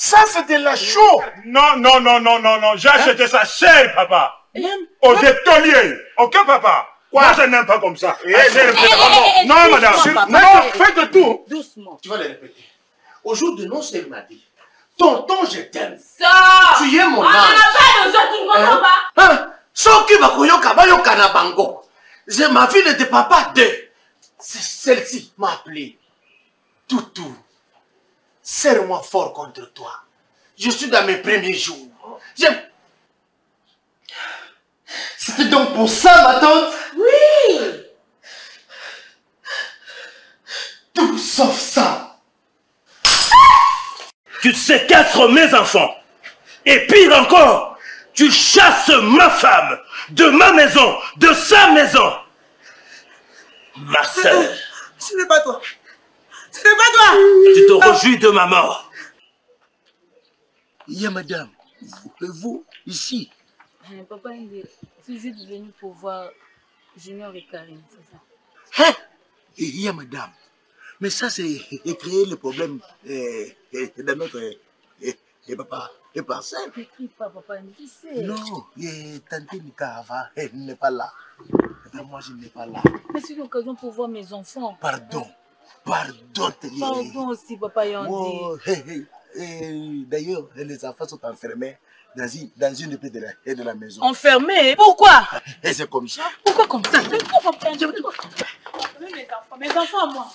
Ça, c'est de la chaux. Non, non, non, non, non, non. J'ai acheté ça cher, papa. Aux étoliers. Ok, papa? Quoi? Moi, je n'aime pas comme ça. Non, madame. Non, faites tout. Doucement. Tu vas le répéter. Au jour de noces, elle m'a dit, tonton, je t'aime. Ça. Tu es mon âge. âge. Tu ne comprends pas? Soki bakoyoka bayoka na bango. J'ai ma fille de papa 2. Celle-ci m'a appelé. Toutou. Serre-moi fort contre toi. Je suis dans mes premiers jours. C'était donc pour ça, ma tante? Oui. Tout sauf ça. Tu séquestres mes enfants. Et pire encore, tu chasses ma femme de ma maison, de sa maison. Ma sœur. Ce n'est pas toi. Ce n'est pas toi. Tu te réjouis de ma mort. Il y a madame. Vous, ici. Papa, c'est juste venu pour voir Junior et Karine, c'est ça? Hein? Il y a madame. Mais ça, c'est créer le problème dans notre papa. Et par ça. N'écris pas, papa, qui sait? Non, tante Nikava, elle n'est pas là. Moi, je n'ai pas là. Mais c'est une occasion pour voir mes enfants. Pardon. Pardon. Pardon aussi, papa Yandi. Oh, d'ailleurs, les enfants sont enfermés dans une épée de la maison. Enfermés? Pourquoi? Et c'est comme ça. Pourquoi comme ça? Mes enfants à moi.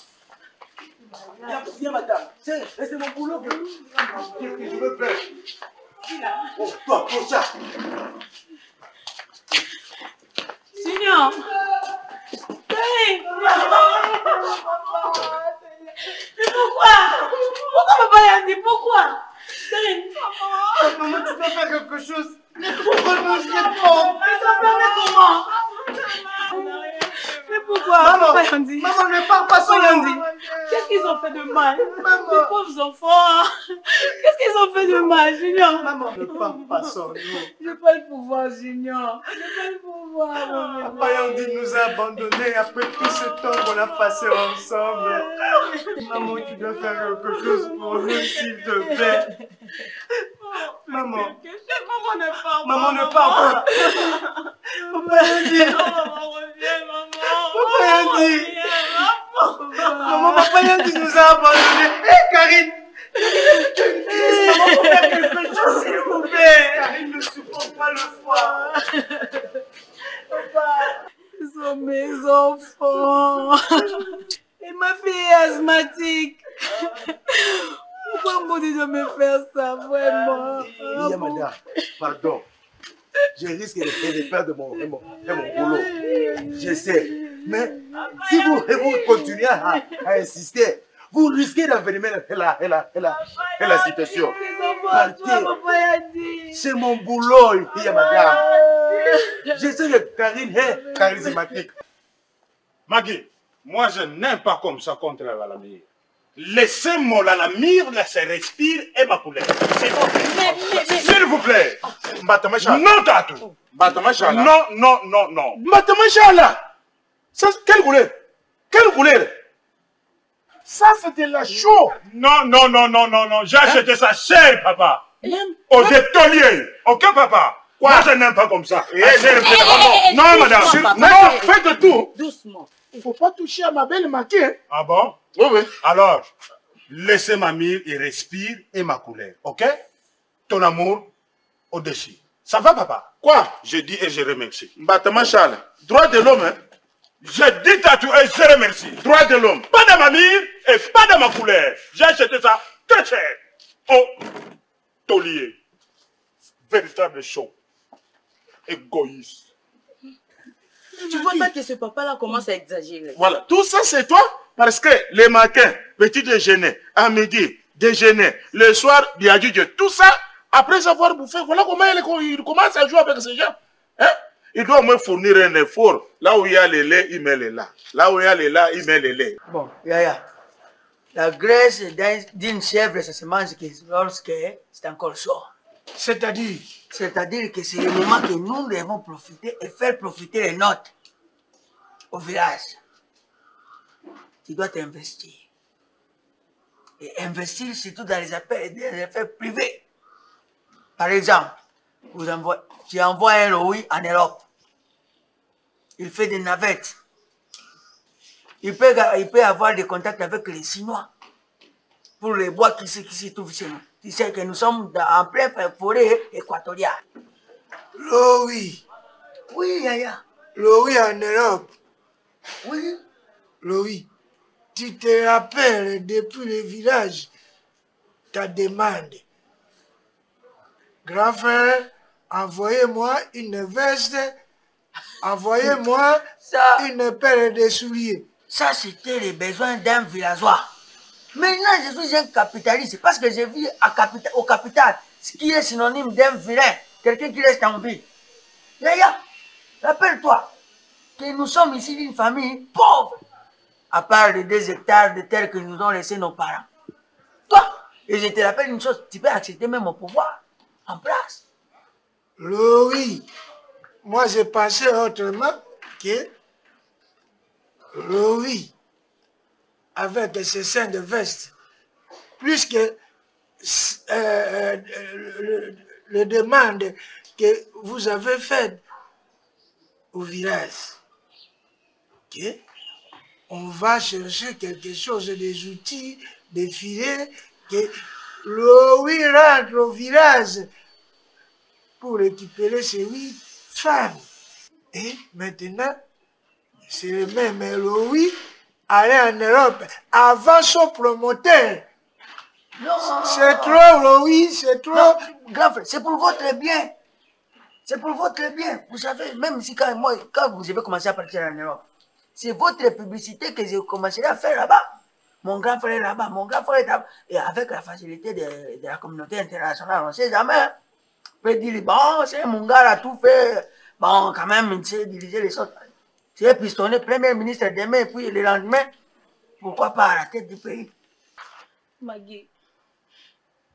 Viens, madame. C'est mon boulot que je veux faire. Oh, toi, pour ça. Junior. Hey. Mais pourquoi? Pourquoi papa Yandi? Pourquoi? Maman, tu dois faire quelque chose. Mais comment je réponds? Mais ça fait comment? Mais pourquoi? Maman, Papa Yandi. maman, ne parle pas sans Yandi. Qu'est-ce qu'ils ont fait de mal? Maman. Les pauvres enfants. Qu'est-ce qu'ils ont fait de mal, Junior? Maman, ne parle pas sans nous. Je n'ai pas le pouvoir, Junior. Je n'ai pas le pouvoir, mon bébé. Papa Yandi nous a abandonnés après tout ce temps qu'on a passé ensemble. Maman, tu dois faire quelque chose pour nous, s'il te plaît. Maman. Maman ne parle pas. Maman ne parle pas. Papa Yandi. Maman, reviens, maman. Papa Yandi. Reviens, Maman, Papa Yandi nous a abandonnés. Hé, Karine. Maman, faut faire quelque chose, s'il vous plaît. Karine ne supporte pas le froid. Papa, ce sont mes enfants. Et ma fille est asthmatique. Pourquoi on dit de me faire ça, vraiment? Il y a madame, pardon. Je risque de perdre mon boulot. Je sais. Mais si vous continuez à insister, vous risquez d'envenimer la situation. Partez. C'est mon boulot, il y a madame. Je sais que Karine est charismatique. Maggie, moi je n'aime pas comme ça contre la Valamir. Laissez-moi la mire, laissez respire et ma couleur. S'il vous plaît. Non, Tatou. Non, non, non, non. Quelle couleur? Quelle couleur? Ça, c'est de la chaux. Non, non, non, non, non, non. J'ai acheté ça cher, papa. Aux étoliers. Ok, papa? Moi, je n'aime pas comme ça. Non, madame. Non, faites tout. Doucement. Il ne faut pas toucher à ma belle maquille. Ah bon? Oui, oui. Alors, laissez ma mire et respire et ma couleur. Ok? Ton amour au-dessus. Ça va, papa? Quoi? Je dis et je remercie. Battement Charles. Droit de l'homme, hein? Je dis Tatou et je remercie. Droit de l'homme. Pas de ma mire et pas de ma couleur. J'ai acheté ça très cher. Au taulier. Véritable show. Égoïste. Tu vois pas que ce papa-là commence à exagérer. Voilà. Tout ça, c'est toi? Parce que les matins, petit déjeuner, à midi, déjeuner, le soir, biadjidje, tout ça, après avoir bouffé, voilà comment il commence à jouer avec ces gens. Hein? Il doit me fournir un effort. Là où il y a le lait, il met le lait. Là où il y a le lait, il met le lait. Bon, Yaya, la graisse d'une chèvre, ça se mange lorsque c'est encore chaud. C'est-à-dire? C'est-à-dire que c'est le moment que nous devons profiter et faire profiter les nôtres au village. Tu dois t'investir. et investir surtout dans les affaires privées. Par exemple, tu envoies un Louis en Europe. Il fait des navettes. Il peut avoir des contacts avec les Chinois pour les bois qui se trouvent chez nous. Tu sais que nous sommes en pleine forêt équatoriale. Louis. Oui, Yaya. Louis en Europe. Oui. Louis, tu te rappelles depuis le village ta demande. Grand frère, envoyez-moi une veste, envoyez-moi une paire de souliers. Ça, c'était les besoins d'un villageois. Maintenant, je suis un capitaliste parce que je vis au capital, ce qui est synonyme d'un vilain, quelqu'un qui reste en vie. Yaya, rappelle-toi que nous sommes ici d'une famille pauvre, à part les 2 hectares de terre que nous ont laissé nos parents. Toi, et je te rappelle une chose, tu peux accepter même mon pouvoir en place. Louis, moi j'ai pensé autrement que Louis, avec ses seins de veste, puisque les demandes que vous avez faites au village, okay? On va chercher quelque chose, des outils, des filets, que Louis rentre au village pour récupérer ses 8 femmes. Et maintenant, c'est le même Louis aller en Europe avant son promoteur. C'est trop, Louis, c'est trop. Non, grand frère, c'est pour votre bien. C'est pour votre bien. Vous savez, même si quand vous avez commencé à partir en Europe, c'est votre publicité que j'ai commencé à faire là-bas. Mon grand frère est là-bas, mon grand frère est là-bas. Et avec la facilité de la communauté internationale, on ne sait jamais. On peut dire, bon, c'est mon gars a tout fait. Bon, quand même, il sait diriger les autres. C'est pistonné premier ministre demain, puis le lendemain, pourquoi pas à la tête du pays? Maggie,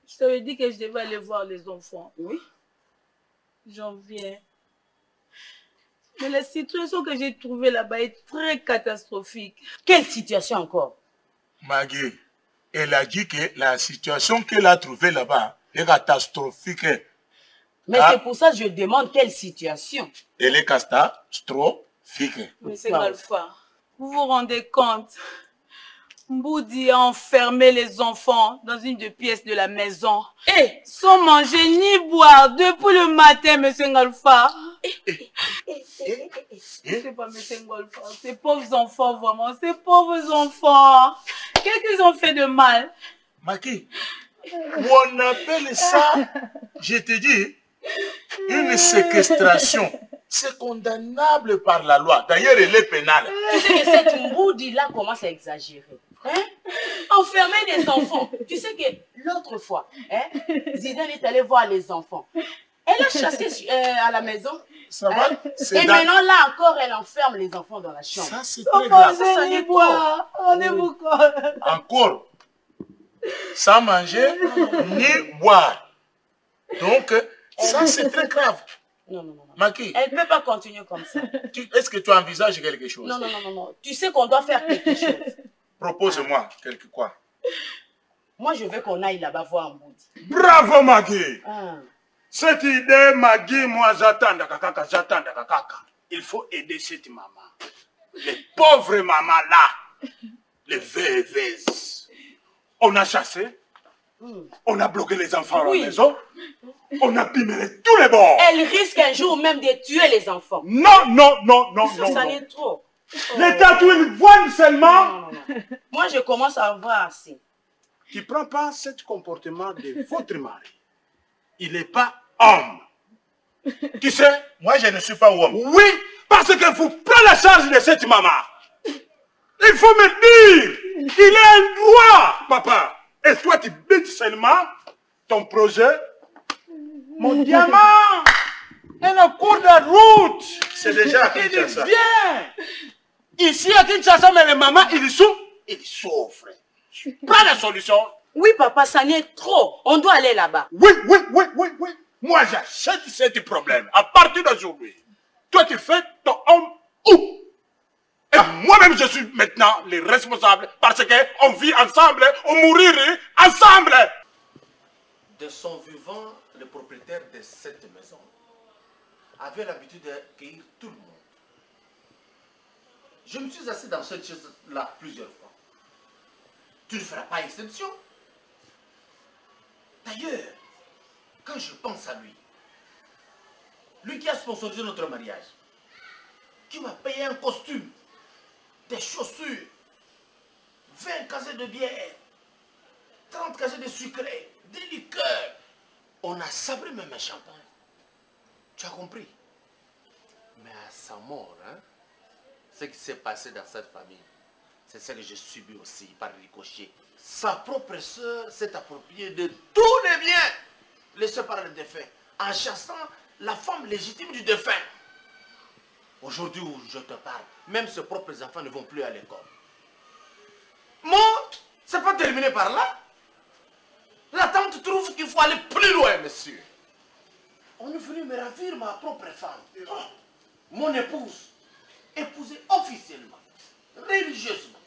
je t'avais dit que je devais aller voir les enfants. Oui. J'en viens. Mais la situation que j'ai trouvée là-bas est très catastrophique. Quelle situation encore? Maggie, elle a dit que la situation qu'elle a trouvée là-bas est catastrophique. Mais c'est pour ça que je demande quelle situation. Elle est catastrophique. Monsieur Alpha, vous vous rendez compte? Mboudi a enfermé les enfants dans une des pièces de la maison. Et sans manger ni boire depuis le matin, monsieur Ngolfa. C'est pas monsieur Ngolfa, ces pauvres enfants, vraiment, ces pauvres enfants. Qu'est-ce qu'ils ont fait de mal? Maki, on appelle ça, je te dis, une séquestration. C'est condamnable par la loi. D'ailleurs, elle est pénale. Tu sais que cette Mboudi-là commence à exagérer. Hein? Enfermer des enfants. Tu sais que l'autre fois, hein, Zidane est allé voir les enfants. Elle a chassé à la maison. Ça va? Et maintenant, là encore, elle enferme les enfants dans la chambre. Ça, c'est très grave. Ça y est, boire. On est beaucoup. Encore. Sans manger ni boire. Donc, ça, c'est très grave. Non, non, non. Maki, Elle ne peut pas continuer comme ça. est-ce que tu envisages quelque chose? Non, non, non, non, non. Tu sais qu'on doit faire quelque chose. Propose-moi quelque quoi. Moi, je veux qu'on aille là-bas voir Mboudi. Bravo, Maggie. Ah. Cette idée, Maggie, moi, j'attends kaka. Il faut aider cette maman. Les pauvres mamans là, les veuves. On a chassé, on a bloqué les enfants à la maison, on a pimé tous les bords. Elle risque un jour même de tuer les enfants. Non, non, non, non, non. Ça n'est trop. L'état tout une voile seulement. Non, non, non. Moi, je commence à en voir assez. Tu ne prends pas ce comportement de votre mari. Il n'est pas homme. Tu sais? Moi, je ne suis pas homme. Oui, parce que vous prenez la charge de cette maman. Il faut me dire, il a un droit, papa. Et toi, tu bites seulement ton projet. Mon diamant est en cours de route. C'est déjà à Il Kinshasa. vient. Ici, à Kinshasa, mais les mamans, ils souffrent. Prends la solution. Oui, papa, ça n'est trop. On doit aller là-bas. Oui. Moi, j'achète ce problème. À partir d'aujourd'hui, toi, tu fais ton homme où? moi-même, je suis maintenant le responsable parce qu'on vit ensemble, on mourirait ensemble. De son vivant, le propriétaire de cette maison avait l'habitude d'accueillir tout le monde. Je me suis assis dans cette chaise-là plusieurs fois. Tu ne feras pas exception. D'ailleurs, quand je pense à lui, lui qui a sponsorisé notre mariage, qui m'a payé un costume, des chaussures, 20 casiers de bière, 30 casiers de sucré, des liqueurs. On a sabré même un champagne. Tu as compris? Mais à sa mort, hein, ce qui s'est passé dans cette famille, c'est ce que j'ai subi aussi par ricochet. Sa propre sœur s'est appropriée de tous les biens laissés par le défunt, en chassant la femme légitime du défunt. Aujourd'hui où je te parle, même ses propres enfants ne vont plus à l'école. Moi, c'est pas terminé par là. La tante trouve qu'il faut aller plus loin, monsieur. On est venu me ravir ma propre femme. Mon épouse, épousée officiellement, religieusement,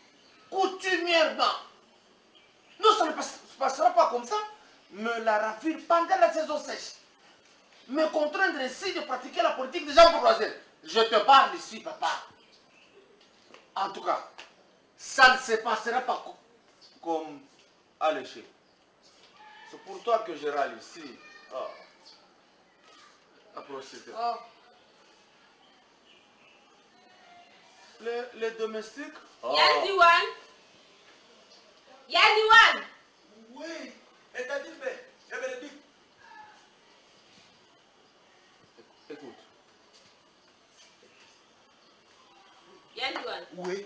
coutumièrement. Non, ça ne passera pas comme ça. Me la ravir pendant la saison sèche. Me contraindre ici de pratiquer la politique des gens bourgeois. Je te parle ici, papa. En tout cas, ça ne se passera pas comme à l'échelle. C'est pour toi que je râle ici. Oh. Approchez-toi. Oh. Les domestiques. Oh. Yandiwan. Yandiwan. Oui. Et t'as dit, je vais le dire. Écoute. Yandiwan. Oui.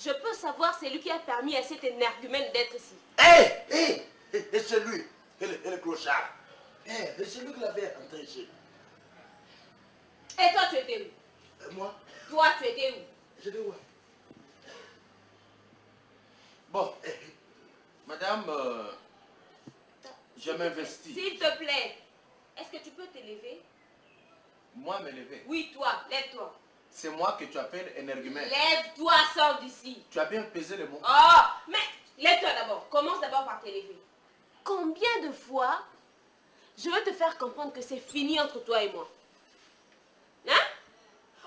Je peux savoir c'est lui qui a permis à cet énergumène d'être ici. Hé, c'est lui, et le clochard. C'est lui qui l'avait rentré chez lui. Et toi, tu étais où? Moi? Toi, tu étais où? J'étais où? Bon, madame, je m'investis. S'il te plaît, est-ce que tu peux te lever? Moi, me lever? Oui, toi, lève-toi. C'est moi que tu appelles énergumène. Lève-toi, sors d'ici. Tu as bien pesé le mot. Oh, mais lève-toi d'abord. Commence d'abord par te lever. Combien de fois je vais te faire comprendre que c'est fini entre toi et moi? Hein?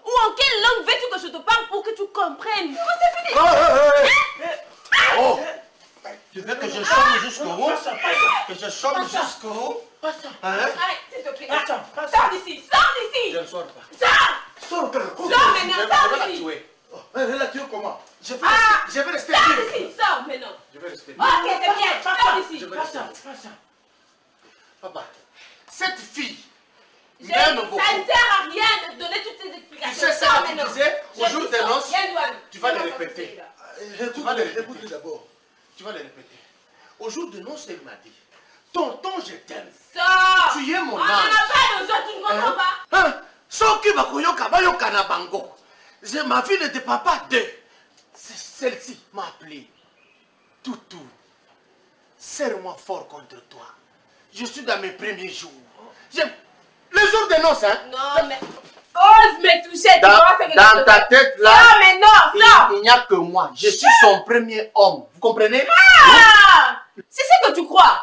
Ou en quelle langue veux-tu que je te parle pour que tu comprennes? Oh, c'est fini. Oh! Tu veux que je chante jusqu'au haut? Que je chante jusqu'au haut? Arrête, s'il te plaît. Sors d'ici, sors d'ici. Je ne sors pas. Sors! Sors maintenant, sors la d'ici. tuer. Elle la tuer comment? Je vais rester Sors libre. d'ici, sors maintenant. Je vais rester Ok, c'est bien, sors d'ici. Je vais rester libre. Papa, cette fille Ça m'aime ne beaucoup. sert à rien de donner toutes ces explications. Tu sais ce que tu disais au jour des noces? Tu vas le répéter. Tu vas le répéter d'abord. Tu vas le répéter. Au jour de noces, elle m'a dit, tonton, je t'aime. Sors. Tu es mon On âge. n'en a pas besoin, tu ne comprends pas. Soki bakoyoka bayoka na bango. Ma fille n'était pas deux. Celle-ci m'a appelé. Toutou, serre-moi fort contre toi. Je suis dans mes premiers jours. Le jour de noces, hein? Non, mais ose me toucher. Dans ta tête, là, non, mais non, il n'y a que moi. Je suis son premier homme. Vous comprenez? Ah! C'est ce que tu crois.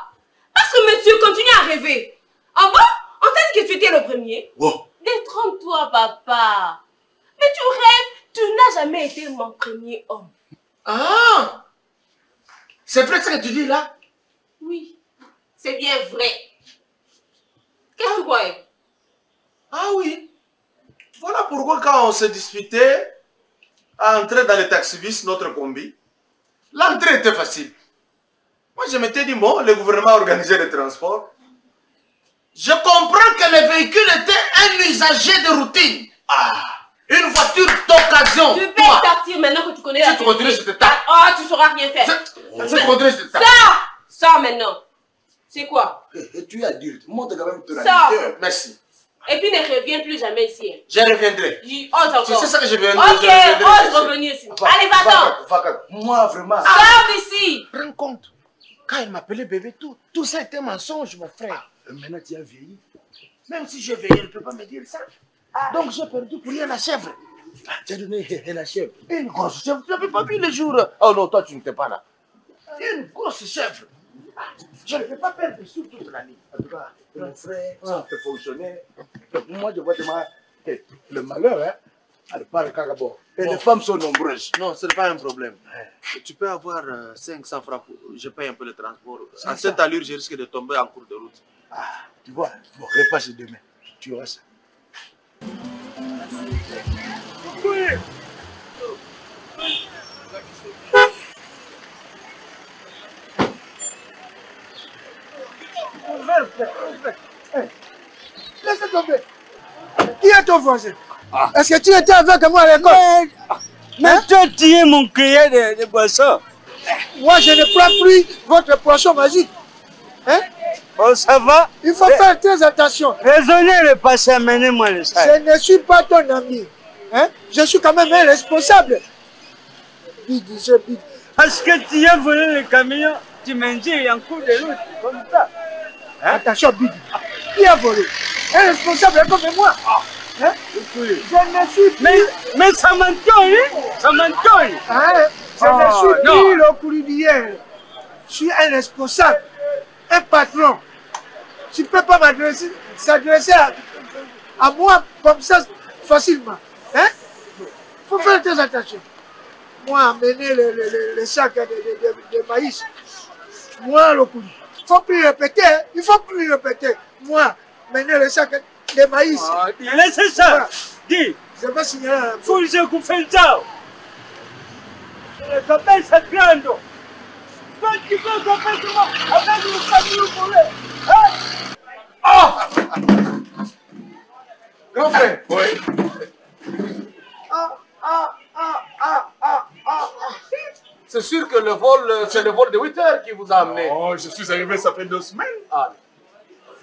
Parce que monsieur continue à rêver. En bon, on t'a dit que tu étais le premier. Wow. Détrompe-toi, papa. Mais tu rêves, tu n'as jamais été mon premier homme. Ah! C'est vrai ce que tu dis là? Oui, c'est bien vrai. Qu'est-ce que tu croyais? Ah oui. Voilà pourquoi quand on se disputait à entrer dans le taxi-bus, notre combi, l'entrée était facile. Moi je m'étais dit, bon, le gouvernement a organisé le transport. Je comprends que le véhicule était un usager de routine. Ah, une voiture d'occasion. Tu peux sortir maintenant que tu connais la Si tu continues, je te tape. Oh, tu sauras rien faire. Si tu continues, je te tape. Sors maintenant. C'est quoi? Tu es adulte. Montre quand même ton Sors. Merci. Et puis ne reviens plus jamais ici. Je reviendrai. Ose encore. Tu sais ça que je viendrai. Ok, ose revenir ici. Allez, va-t'en. Moi, vraiment. Sors d'ici. Rends compte. Quand il m'appelait bébé, tout ça était mensonge, mon frère. Maintenant, tu as vieilli. Même si j'ai vieilli, elle ne peut pas me dire ça. Donc, j'ai perdu pour rien la chèvre. Tu as donné la chèvre. Une grosse chèvre. Tu n'avais pas vu le jour. Oh non, toi, tu n'étais pas là. Une grosse chèvre. Je ne peux pas perdre sous toute la nuit. En tout cas, mon frère, ça peut fonctionner. Donc, moi, je vois demain le malheur, hein. Elle parle carabo. Et les femmes sont nombreuses. Non, ce n'est pas un problème. Tu peux avoir 500 francs. Je paye un peu le transport. À cette allure, je risque de tomber en cours de route. Ah, tu vois, bon, repasse demain. Tu auras ça. Oui. Laisse tomber. Qui est ton voisin? Est-ce que tu étais avec moi à l'école? Mais toi, tu es mon cueilleur de poissons. Moi, je ne prends plus votre poisson magique. Hein? Oh, ça va? Il faut faire très attention. Raisonnez le passé, amenez-moi le sac. Je ne suis pas ton ami. Hein? Je suis quand même un responsable. Parce que tu as volé le camion, tu m'indiques en cours de route, comme ça. Hein? Attention, Bidi. Qui a volé? Un responsable comme moi. Hein? Je ne suis plus... Mais ça m'entonne, ça m'entonne. Hein? Je ne suis plus le courrier d'hier. Je suis un responsable, un patron. Tu ne peux pas s'adresser à moi comme ça facilement. Hein? Il faut faire très attention. Moi, amener le sac de maïs. Moi, le courrier. Il ne faut plus répéter. Il faut plus répéter. Moi, mener le sac de maïs. Laissez ça. Voilà. Dis. Je vais signaler à la faut que je vous fasse ça. Je t'appelle cette grande. Toi, tu peux t'appeler moi avec une famille pour le. Ah! Grand frère. Oui. C'est sûr que le vol, c'est le vol de 8 heures qui vous a amené. Oh, je suis arrivé, ça fait 2 semaines. Ah.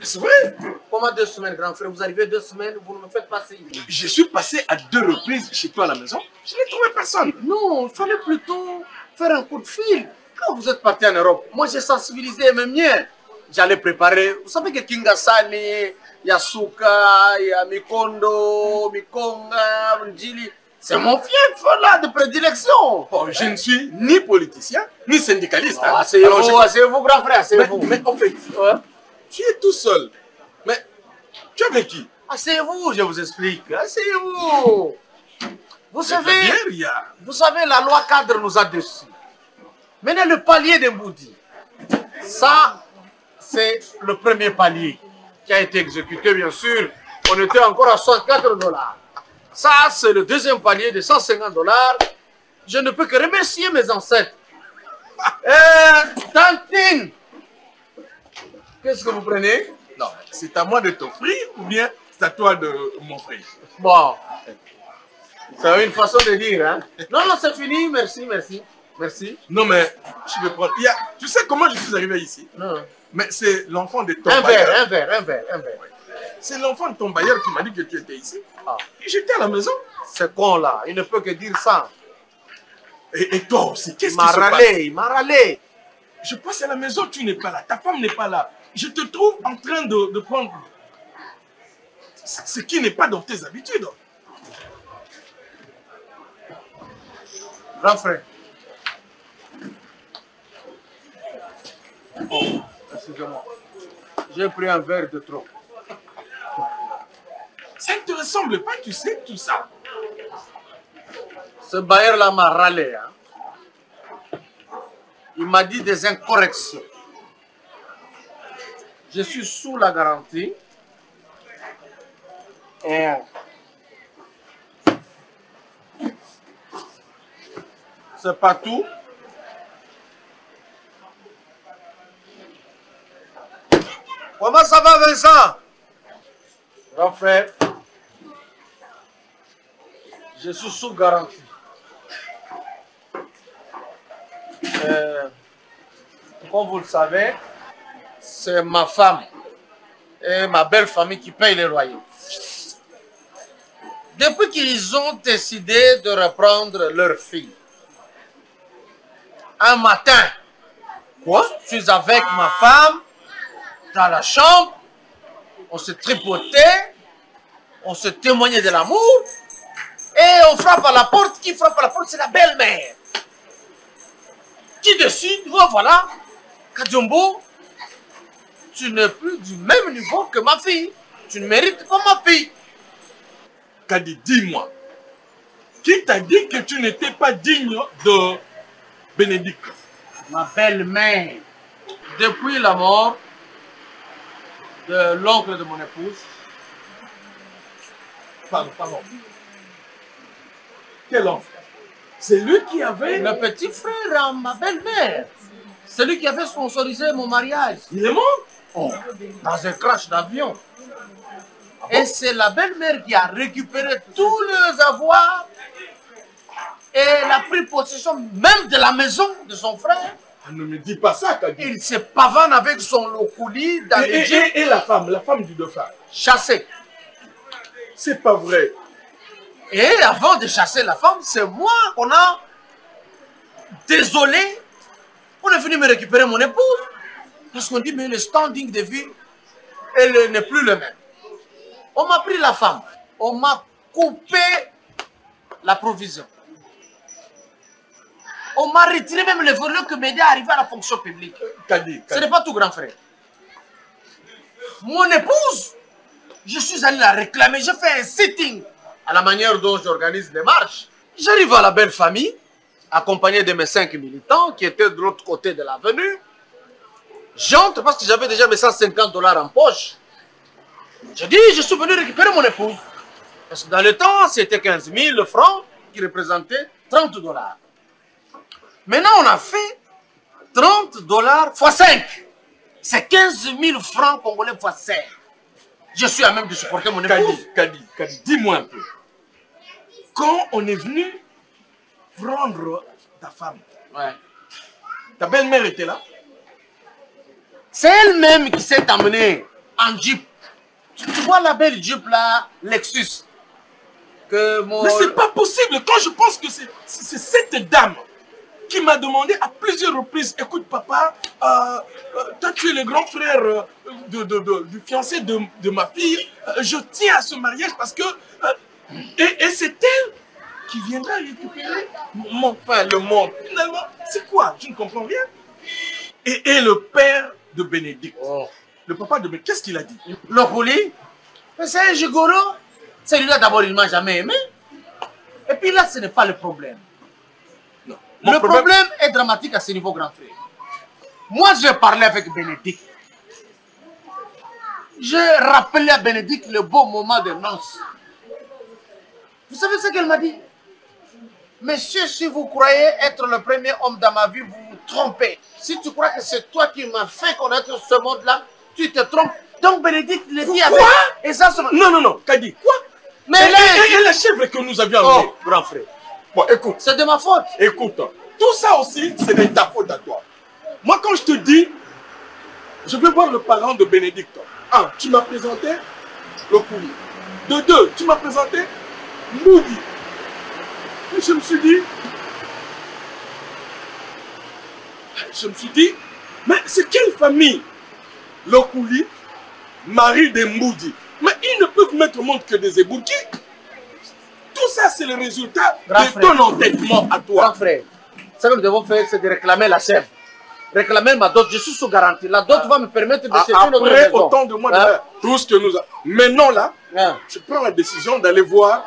C'est vrai? Comment 2 semaines, grand frère? Vous arrivez 2 semaines, vous ne me faites pas signe. Je suis passé à 2 reprises chez toi à la maison. Je n'ai trouvé personne. Non, il fallait plutôt faire un coup de fil. Quand vous êtes parti en Europe, moi j'ai sensibilisé mes miens. J'allais préparer. Vous savez que Kingasani, Yasuka, Mikondo, Mikonga, Njili, c'est mon fief là de prédilection. Oh, je ne suis ni politicien, ni syndicaliste. Ah, c'est vous, grand frère, c'est vous. Mais en fait, tu es tout seul. Mais tu es avec qui? Asseyez-vous, je vous explique. Asseyez-vous. Vous savez, la loi cadre nous a dessus. Maintenant, le palier de Mboudi, ça, c'est le premier palier qui a été exécuté, bien sûr. On était encore à 64 $. Ça, c'est le deuxième palier de 150 $. Je ne peux que remercier mes ancêtres. Tantine, qu'est-ce que vous prenez? Non, c'est à moi de t'offrir ou bien c'est à toi de m'offrir? Bon, c'est une façon de dire, hein? Non, non, c'est fini, merci, merci. Merci. Non, mais je vais prendre. Tu sais comment je suis arrivé ici? Non. Mais c'est l'enfant de ton bailleur. Un verre. C'est l'enfant de ton bailleur qui m'a dit que tu étais ici. Ah. Et j'étais à la maison. C'est con là, il ne peut que dire ça. Et toi aussi, qu'est-ce qui se passe? Il m'a râlé. Je passe à la maison, tu n'es pas là, ta femme n'est pas là. Je te trouve en train de prendre ce qui n'est pas dans tes habitudes. Grand frère. Oh, excusez-moi. J'ai pris un verre de trop. Ça ne te ressemble pas, tu sais, tout ça. Ce bailleur-là m'a râlé. Hein. Il m'a dit des incorrections. Je suis sous la garantie. Et c'est pas tout. Comment ça va, Vincent? Grand frère, je suis sous garantie. Comme vous le savez, c'est ma femme et ma belle famille qui payent les loyers. Depuis qu'ils ont décidé de reprendre leur fille, un matin, je suis avec ma femme dans la chambre, on se tripotait, on se témoignait de l'amour, Et on frappe à la porte. Qui frappe à la porte? C'est la belle-mère. Qui décide, oh, voilà, Kadiombo, tu n'es plus du même niveau que ma fille. Tu ne mérites pas ma fille. Kadi, dis-moi, qui t'a dit que tu n'étais pas digne de Bénédicte? Ma belle-mère, depuis la mort de l'oncle de mon épouse. Pardon. Quel enfant? C'est lui qui avait... Le petit frère à ma belle-mère. C'est lui qui avait sponsorisé mon mariage. Il est mort? Oh, dans un crash d'avion. Et c'est la belle-mère qui a récupéré tous les avoirs et elle a pris possession même de la maison de son frère. Ne me dis pas ça, Kadi. Il se pavane avec son loculi dans les jeans. Et la femme du dauphin? Chassée. C'est pas vrai. Et avant de chasser la femme, c'est moi qu'on a désolé. On est venu me récupérer mon épouse. Parce qu'on dit, mais le standing de vie, elle n'est plus le même. On m'a pris la femme. On m'a coupé la provision. On m'a retiré même le volet que m'aidait à arriver à la fonction publique. Kadi. Ce n'est pas tout, grand frère. Mon épouse, je suis allé la réclamer. J'ai fait un sitting à la manière dont j'organise les marches. J'arrive à la belle famille, accompagné de mes 5 militants qui étaient de l'autre côté de l'avenue. J'entre parce que j'avais déjà mes $150 en poche. Je dis, je suis venu récupérer mon épouse. Parce que dans le temps, c'était 15 000 francs qui représentaient $30. Maintenant, on a fait $30 x 5. C'est 15 000 francs congolais x 5. Je suis à même de supporter mon épouse. Kadi, dis-moi un peu. Quand on est venu prendre ta femme, Ouais. ta belle-mère était là? C'est elle-même qui s'est amenée en Jeep. Tu vois la belle Jeep là, Lexus. Que mon... Mais c'est pas possible. Quand je pense que c'est cette dame qui m'a demandé à plusieurs reprises, écoute papa, toi tu es le grand frère du fiancé de ma fille, je tiens à ce mariage parce que... et c'est elle qui viendra récupérer mon frère, le monde. Finalement, c'est quoi? Je ne comprends rien. Et le père de Bénédicte, le papa de Bénédicte, qu'est-ce qu'il a dit? Le colis, c'est un gigolo. Celui-là d'abord il ne m'a jamais aimé. Et puis là ce n'est pas le problème. Non. Le problème est dramatique à ce niveau, grand frère. Moi, je parlais avec Bénédicte. J'ai rappelé à Bénédicte le beau moment de noces. Vous savez ce qu'elle m'a dit? Monsieur, si vous croyez être le premier homme dans ma vie, vous vous trompez. Si tu crois que c'est toi qui m'as fait connaître ce monde-là, tu te trompes. Donc Bénédicte le dit avec... Et ça, Non, Kadi, quoi? Mais et la chèvre que nous avions amenée, grand frère. Bon, écoute. C'est de ma faute. Écoute, tout ça aussi, c'est de ta faute à toi. Moi, quand je te dis, je vais voir le parent de Bénédicte. 1, tu m'as présenté le courrier. De 2, tu m'as présenté Moody. Et je me suis dit, mais c'est quelle famille? Le coulis, mari de Moody. Mais ils ne peuvent mettre au monde que des ébouquis. Tout ça, c'est le résultat de ton entêtement à toi. Grand frère, ce que nous devons faire, c'est de réclamer la chèvre. Réclamer ma dot, je suis sous garantie. La dot va me permettre de sécher notre maison. Après autant de mois de faire tout ce que nous avons. Maintenant là, je prends la décision d'aller voir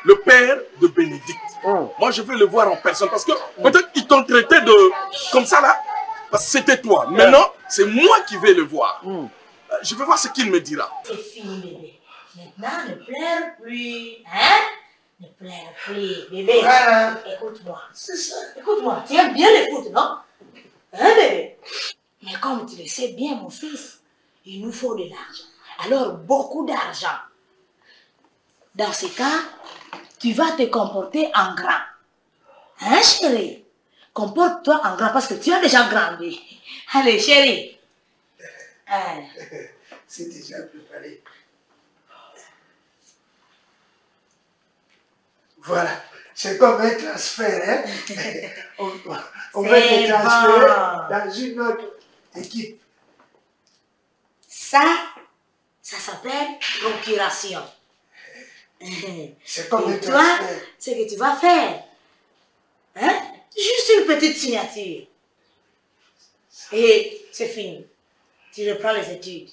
le père de Bénédicte. Moi, je veux le voir en personne parce que peut-être qu'ils t'ont traité de comme ça là, parce que c'était toi. Maintenant, c'est moi qui vais le voir. Je vais voir ce qu'il me dira. C'est fini, bébé. Maintenant, ne pleure plus. Hein? Ne pleure plus, bébé. Écoute-moi. C'est ça. Écoute-moi. Tu aimes bien les foot, non? Hein, bébé? Mais comme tu le sais bien, mon fils, il nous faut de l'argent. Alors, beaucoup d'argent. Dans ce cas, tu vas te comporter en grand. Hein, chérie? Comporte-toi en grand parce que tu as déjà grandi. Allez, chérie. C'est déjà préparé. Voilà. C'est comme un transfert. Hein? On va te transférer dans une autre équipe. Ça s'appelle procuration. C'est comme Et toi, ce que tu vas faire, hein? Juste une petite signature. Et c'est fini. Tu reprends les études,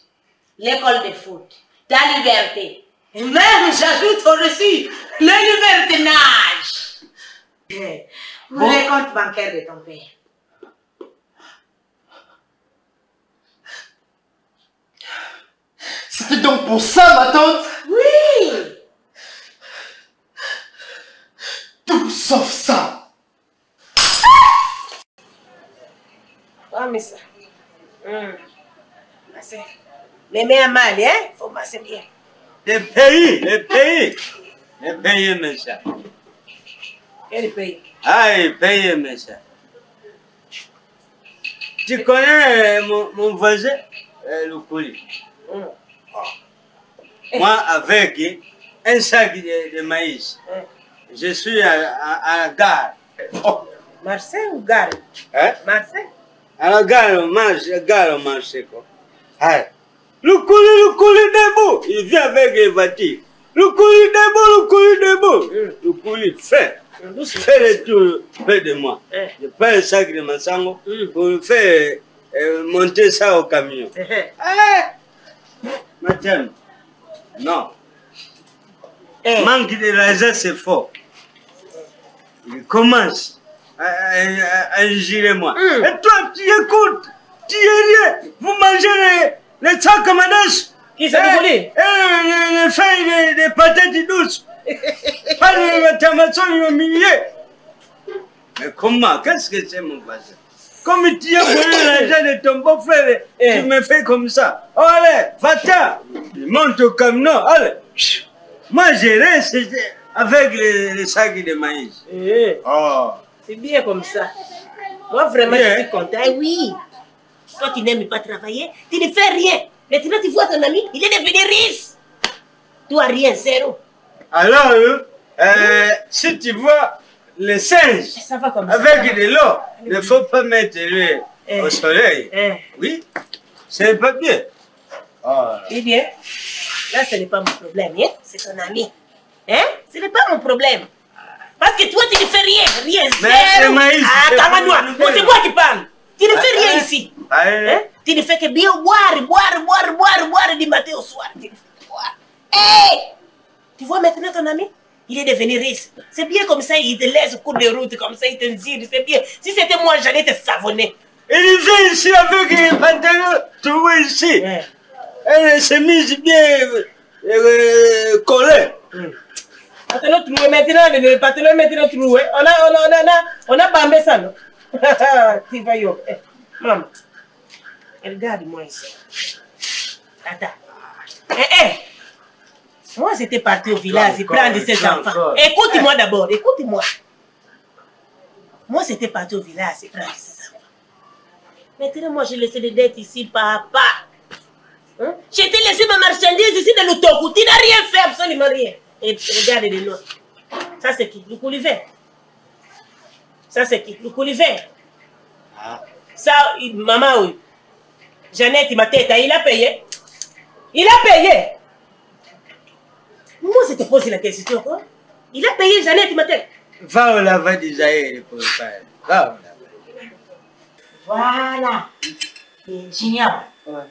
l'école de foot, ta liberté. Et même, j'ajoute au-dessus, le libertinage. Pour les comptes bancaires de ton père. C'était donc pour ça, ma tante? Oui! Tout sauf ça. Oh, mais ça. Masser. Les mains mal, hein? Faut masser bien. Les pays, mes chers. Quel pays? Ah, les pays, mes chers. Tu connais mon voisin, le colis? Moi, avec un sac de maïs, je suis à la gare. Oh. Marseille ou gare? Hein? Marseille? À la gare, au marché, quoi. Ah. Le colis debout, il vient avec les voitures. Le colis debout. Le colis fait le tour près de moi. Je prends le sac de Massango pour faire monter ça au camion. Madame, non. Manque de l'argent, c'est fort. Il commence à injurer moi. Et toi, tu écoutes, tu es rien. Vous mangez les sacs madèches. Qui s'est déroulé? Les feuilles de patates douces. Pas les tomates au milieu. Mais comment? Qu'est-ce que c'est, mon voisin? Comme tu as volé l'argent de ton beau-frère, tu me fais comme ça. Oh, allez, va-t'en. Il monte au camion, allez. Moi, je reste avec les sacs de maïs. Oh. C'est bien comme ça. Moi, vraiment, je suis content. Oui. Toi, tu n'aimes pas travailler, tu ne fais rien. Maintenant, tu vois ton ami, il est devenu riche. Toi, rien, zéro. Alors, si tu vois les singes ça va comme avec ça. de l'eau, il ne faut pas mettre lui au soleil. Oui, c'est pas bien. Eh bien, là, ce n'est pas mon problème, hein? C'est ton ami. Hein? Ce n'est pas mon problème. Parce que toi, tu ne fais rien, zéro. Ah, calme-toi, c'est moi qui parle. Tu ne fais rien ici. Hein? Tu ne fais que bien boire du matin au soir. Tu ne fais que boire. Hey! Tu vois maintenant ton ami? Il est devenu riche. C'est bien comme ça, il te laisse au cours de route, comme ça, il te dit, c'est bien. Si c'était moi, j'allais te savonner. Il vient ici avec les pantalons trouvés ici. Elle s'est mise bien collée. Pantalon trouvé maintenant, le pantalon maintenant trouvé. On a bambé ça, non? Tu vas y aller. Maman, regarde-moi ici. Attends. Moi, j'étais parti au village prendre ses enfants. Écoute-moi d'abord, écoute-moi. Moi, j'étais parti au village prendre ses enfants. Maintenant, moi, j'ai laissé des dettes ici, papa. Hein? J'ai laissé ma marchandise ici dans le Togo. Tu n'as rien fait, absolument rien. Et regarde les noms. Ça, c'est qui? Le coulivet. Ça, c'est qui? Le coulivet. Ça, maman, oui. Jeannette, ma tête, il a payé. Il a payé. Moi, je te pose la question, quoi. Il a payé Jeannette, ma tête. Va au lavage d'Isaïe pour le faire. Va au lavage. Voilà. Junior. Ouais.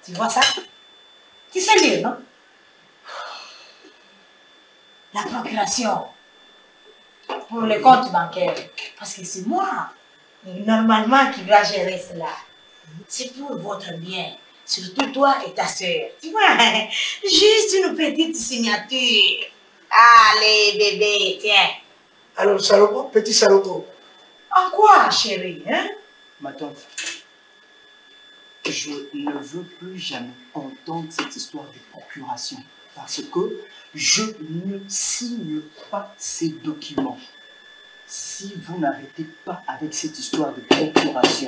Tu vois ça? Tu sais lire, non? La procuration pour le compte bancaire. Parce que c'est moi, normalement, qui dois gérer cela. C'est pour votre bien. Surtout toi et ta soeur. Tu vois, juste une petite signature. Allez, bébé, tiens. Alors, Salopo, petit Salopo. En quoi, chérie, hein? Ma tante, je ne veux plus jamais entendre cette histoire de procuration. Parce que je ne signe pas ces documents. Si vous n'arrêtez pas avec cette histoire de procuration,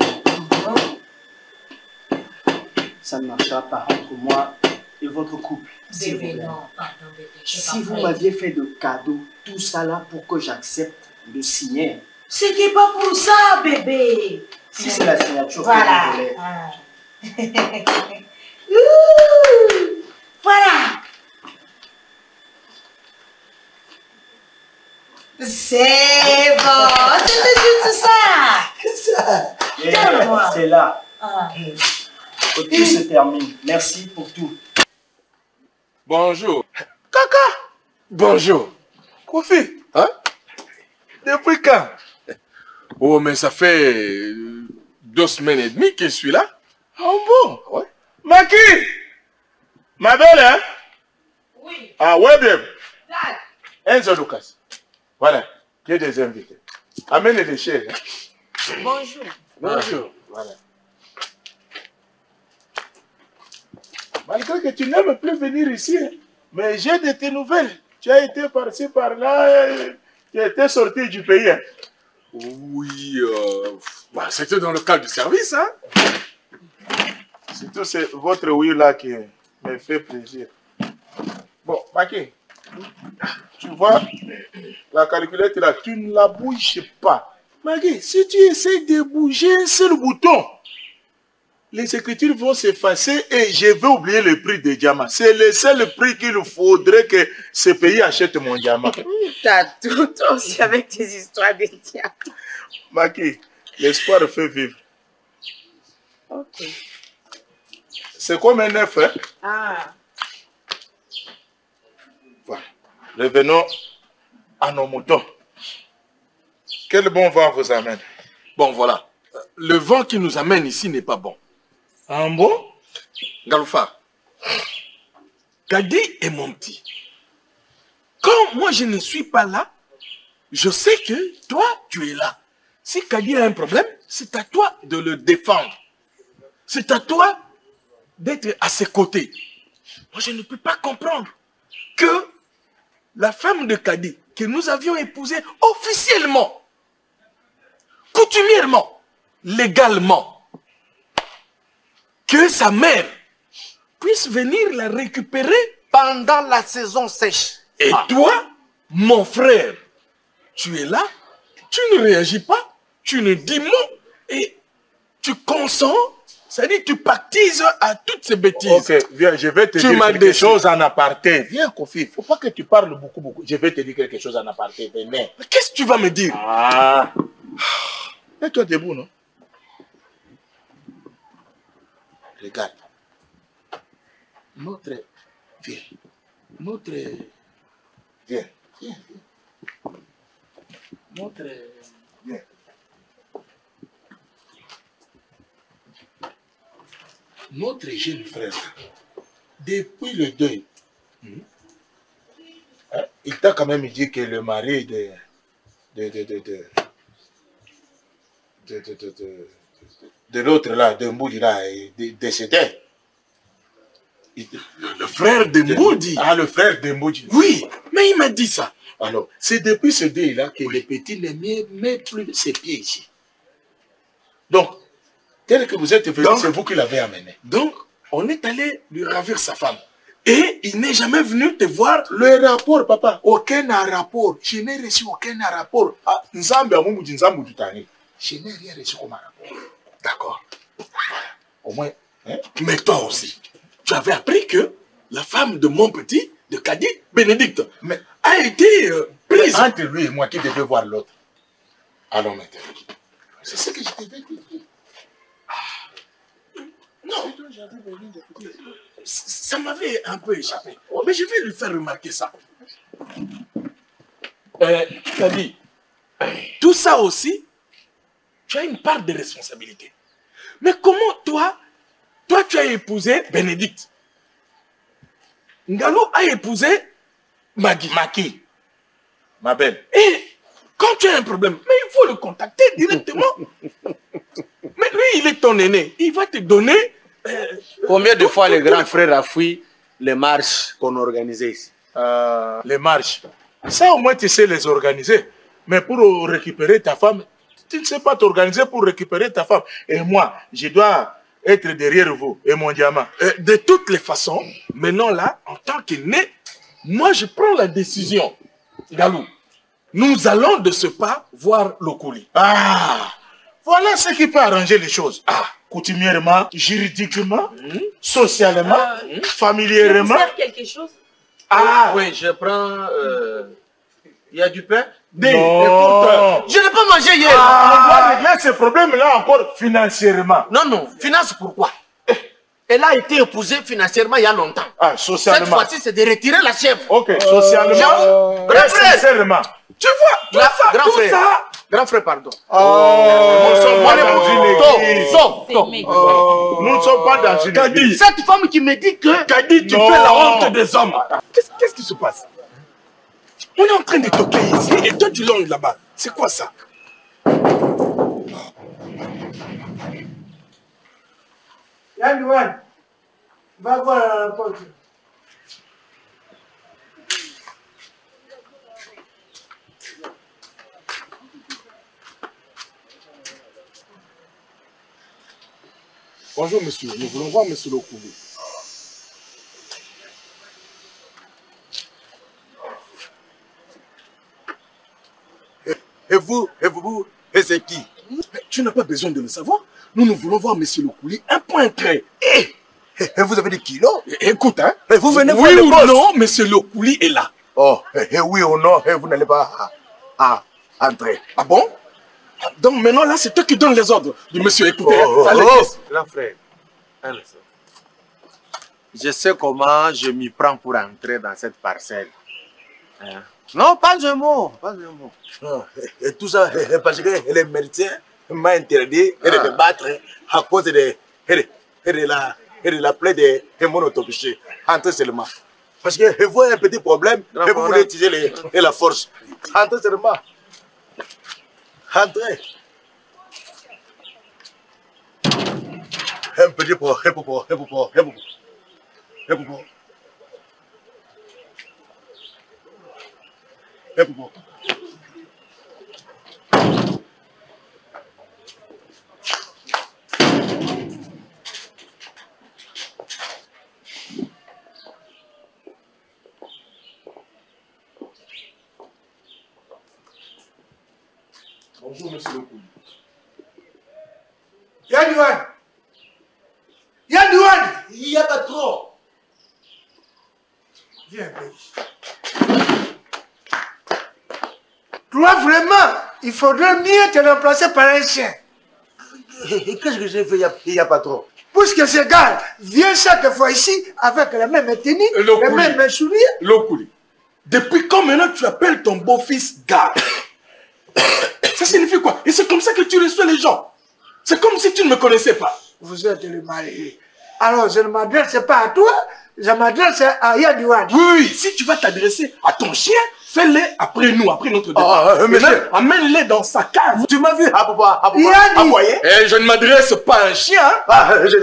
ça ne marchera pas entre moi et votre couple. Bébé, non, pardon, bébé. Si vous m'aviez fait de cadeaux, tout ça là pour que j'accepte de signer. C'était pas pour ça, bébé. Si c'est la signature voilà. que vous voulez. Voilà. C'est bon. C'était juste ça. Calme-moi. C'est là. Ah. Tout se termine. Merci pour tout. Bonjour. Kaka. Bonjour. Kofi. Hein? Depuis quand? Oh, mais ça fait 2 semaines et demie que je suis là. Ah bon? Ouais. Maki! Ma belle, hein? Oui. Ah ouais, bien. Dad. Enzo Lucas. Voilà. J'ai des invités. Amène les déchets. Hein? Bonjour. Bonjour. Voilà. Malgré que tu n'aimes plus venir ici, hein, mais j'ai de tes nouvelles. Tu as été par-ci, par-là, tu étais sorti du pays. Hein. Oui, bah, c'était dans le cadre du service, hein. Surtout c'est votre oui là qui me fait plaisir. Bon, Maki, tu vois, la calculette là, tu ne la bouges pas. Maki, si tu essaies de bouger un seul bouton, les écritures vont s'effacer et je vais oublier le prix des diamants. C'est le seul prix qu'il faudrait que ce pays achète mon diamant. T'as tout aussi avec tes histoires de diamants. Maki, l'espoir fait vivre. Ok. C'est comme un œuf, hein? Ah. Voilà. Revenons à nos moutons. Quel bon vent vous amène? Bon, voilà. Le vent qui nous amène ici n'est pas bon. Un bon? Galoufa, Kadi est mon petit. Quand moi je ne suis pas là, je sais que toi, tu es là. Si Kadi a un problème, c'est à toi de le défendre. C'est à toi d'être à ses côtés. Moi, je ne peux pas comprendre que la femme de Kadi, que nous avions épousée officiellement, coutumièrement, légalement, que sa mère puisse venir la récupérer pendant la saison sèche. Et toi, mon frère, tu es là, tu ne réagis pas, tu ne dis mot et tu consens, c'est-à-dire tu pactises à toutes ces bêtises. Ok, viens, je vais te dire quelque chose en aparté. Viens, Kofi, il ne faut pas que tu parles beaucoup. Je vais te dire quelque chose en aparté. Mais qu'est-ce que tu vas me dire? Ah. Mets-toi debout, non? Regarde. Viens. Viens. Viens. Notre jeune frère, depuis le deuil, il t'a quand même dit que le mari de l'autre là, de Mboudi là, est décédé. Le frère de Mboudi? Ah, le frère de Mboudi. Oui, mais il m'a dit ça. Alors, c'est depuis ce deuil-là que le petit ne met plus ses pieds ici. Donc, tel que vous êtes venu, c'est vous qui l'avez amené. Donc, on est allé lui ravir sa femme. Et il n'est jamais venu te voir. Le rapport, papa, aucun rapport. Je n'ai reçu aucun rapport. Ah, je n'ai rien reçu comme rapport. D'accord. Au moins, hein? Mais toi aussi, tu avais appris que la femme de mon petit, de Kadi, Bénédicte, a été prise. Entre lui et moi, qui devait voir l'autre. Allons maintenant. C'est ce que je devais te dire. Non, ça m'avait un peu échappé. Mais je vais lui faire remarquer ça. Kadi, tout ça aussi, tu as une part de responsabilité. Mais comment toi tu as épousé Bénédicte? Ngalou a épousé Maki, ma belle. Et quand tu as un problème, mais il faut le contacter directement. Mais lui, il est ton aîné. Il va te donner... Combien de fois le grand frère a fui les marches qu'on organisait ici? Les marches. Ça, au moins, tu sais les organiser. Mais pour récupérer ta femme, tu ne sais pas t'organiser pour récupérer ta femme. Et moi, je dois être derrière vous et mon diamant. De toutes les façons, maintenant là, en tant qu'aîné, moi, je prends la décision. Galou, nous allons de ce pas voir Lokoli. Ah, voilà ce qui peut arranger les choses. Ah, coutumièrement, juridiquement, socialement, familièrement. Je vous sers quelque chose? Ah oui, je prends... Il y a du pain? Non. Écoute, je n'ai pas mangé hier. On doit régler ce problème-là encore financièrement. Non, non, finance pourquoi? Elle a été épousée financièrement il y a longtemps. Ah, socialement. Cette fois-ci, c'est de retirer la chèvre. Ok, socialement. Grand frère. Sincèrement. Tu vois, tout ça, grand tout frère. ça. Grand frère, pardon. Nous ne sommes pas dans une église. Nous ne sommes pas dans une église. Cette femme qui me dit que... Kadi, tu fais la honte des hommes. Qu'est-ce qui se passe? On est en train de toquer ici et toi tu longes là-bas. C'est quoi ça? Yann, va voir à la porte. Bonjour monsieur, nous voulons voir monsieur Lokouli. Et c'est qui? Tu n'as pas besoin de le savoir. Nous voulons voir monsieur Lokouli, un point près. Et vous avez des kilos? Écoute, hein. Vous venez voir oui le ou poste. non, monsieur Lokouli est là. Oh, oui ou non, vous n'allez pas entrer. Ah bon? Donc maintenant là, c'est toi qui donnes les ordres de monsieur. Écoutez, Grand frère, je sais comment je m'y prends pour entrer dans cette parcelle. Hein? Non, pas un mot, pas un mot. Et tout ça, parce que les médecins m'ont interdit de me battre à cause de la plaie de mon autopsie. Entrez seulement. Parce que vous avez un petit problème et vous voulez utiliser la force. Entrez seulement. Entrez. Un petit peu, Bonjour monsieur Lokouli. Yann, il n'y a pas trop. Viens, toi, vraiment, il faudrait mieux te remplacer par un chien. Qu'est-ce que j'ai fait? Il n'y a pas trop. Puisque ce gars vient chaque fois ici avec la même tenue, les mêmes souliers. Lokouli, depuis quand maintenant tu appelles ton beau-fils gars? Ça signifie quoi? Et c'est comme ça que tu reçois les gens. C'est comme si tu ne me connaissais pas. Vous êtes le mari. Alors, je ne m'adresse pas à toi, je m'adresse à Yadouane. Oui, si tu vas t'adresser à ton chien, fais-le après nous, après notre départ. Amène-le dans sa cave. Tu m'as vu aboyer? Et je ne m'adresse pas à un chien.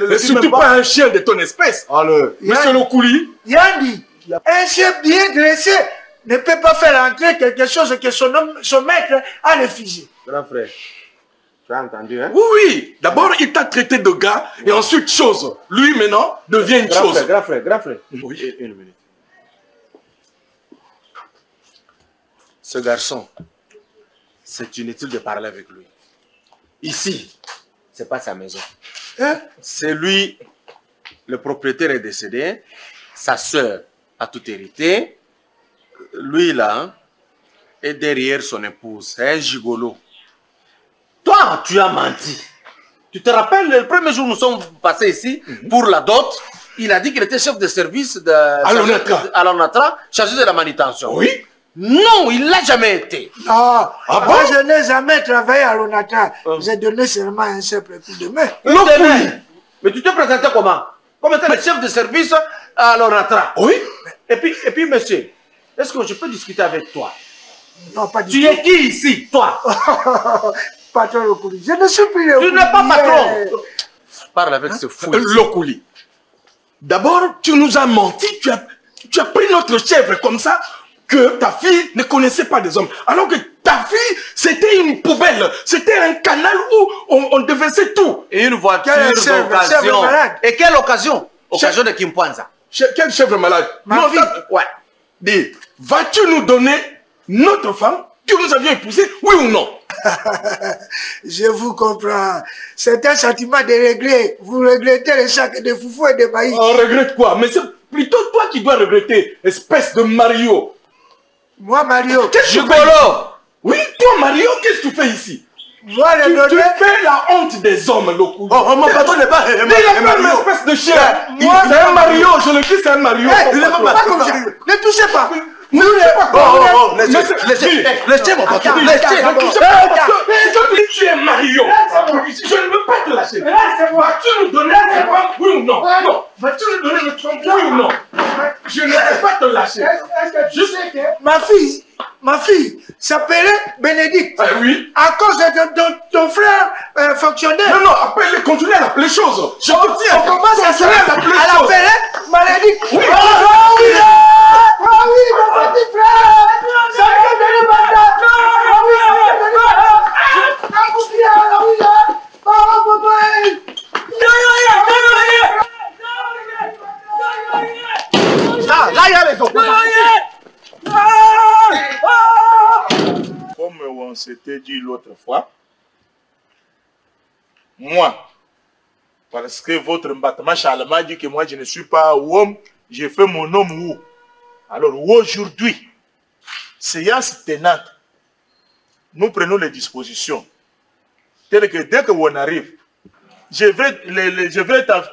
Mais surtout pas à un chien de ton espèce. Monsieur Lokouli. Yandi, un chien bien dressé ne peut pas faire entrer quelque chose que son maître a refusé. Grand frère, tu as entendu, hein? Oui, d'abord il t'a traité de gars et ensuite chose. Lui maintenant devient une chose. Grand frère. Oui. Une minute. Ce garçon, c'est inutile de parler avec lui. Ici, c'est pas sa maison. C'est lui, le propriétaire est décédé, sa soeur a tout hérité. Lui là, est derrière son épouse, c'est un gigolo. Toi, tu as menti. Tu te rappelles, le premier jour où nous sommes passés ici, pour la dot, il a dit qu'il était chef de service à l'ONATRA, chargé de la manutention. Oui. Non, il ne l'a jamais été. Moi, je n'ai jamais travaillé à l'ONATRA. J'ai donné seulement un simple coup de main. Mais tu te présentais comment? Comme étant le chef de service à l'ONATRA. Oui. Et puis, monsieur, est-ce que je peux discuter avec toi? Non, pas du tout. Tu es qui ici, toi? Patron Lokouli. Je ne suis plus Lokouli. Tu n'es pas patron. Parle avec ce fou. Lokouli. D'abord, tu nous as menti. Tu as pris notre chèvre comme ça que ta fille ne connaissait pas des hommes. Alors que ta fille, c'était une poubelle. C'était un canal où on déversait tout. Et une voiture d'occasion. Et quelle occasion? Occasion de Kimpanza. Quelle chèvre malade? Ma fille. Ouais. Dis, vas-tu nous donner notre femme? tu nous avions épousé, oui ou non? Je vous comprends. C'est un sentiment de regret. Vous regrettez le sac de foufou et de maïs. On regrette quoi? Mais c'est plutôt toi qui dois regretter, espèce de Mario. Moi, Mario. Qu'est-ce que tu fais? Oui, toi, Mario, qu'est-ce que tu fais ici? Moi, tu fais la honte des hommes, Lokou. Oh, mon patron n'est pas il est pas une espèce de chien. C'est un Mario, je le dis, c'est un Mario. Il n'est pas comme ça. Ne touchez pas. Laissez mon patron. Laissez. Tu es Mario. Je ne veux pas te lâcher. Vas-tu nous donner le trompe, oui ou non? Non. Vas-tu nous donner le trompe, oui ou non? Je ne veux pas te lâcher. Je sais que ma fille s'appelait Bénédicte. Ah oui. À cause de ton frère fonctionnaire. Non, appelle-les, continue à l'appeler chose. Je te tiens. On commence à l'appeler Bénédicte. Oui. Ah oui, mon petit frère! Ça vient de l'Ébanda! Ah oui, ça vient de l'Ébanda! Ah vous bien, ah oui, là! Oh, papa! Ah, là, il y a les gars! Comme on s'était dit l'autre fois, moi, parce que votre bâtiment Charlemagne dit que moi je ne suis pas homme, j'ai fait mon homme où? Alors aujourd'hui, séance tenante, nous prenons les dispositions. Telles que dès qu'on arrive, je vais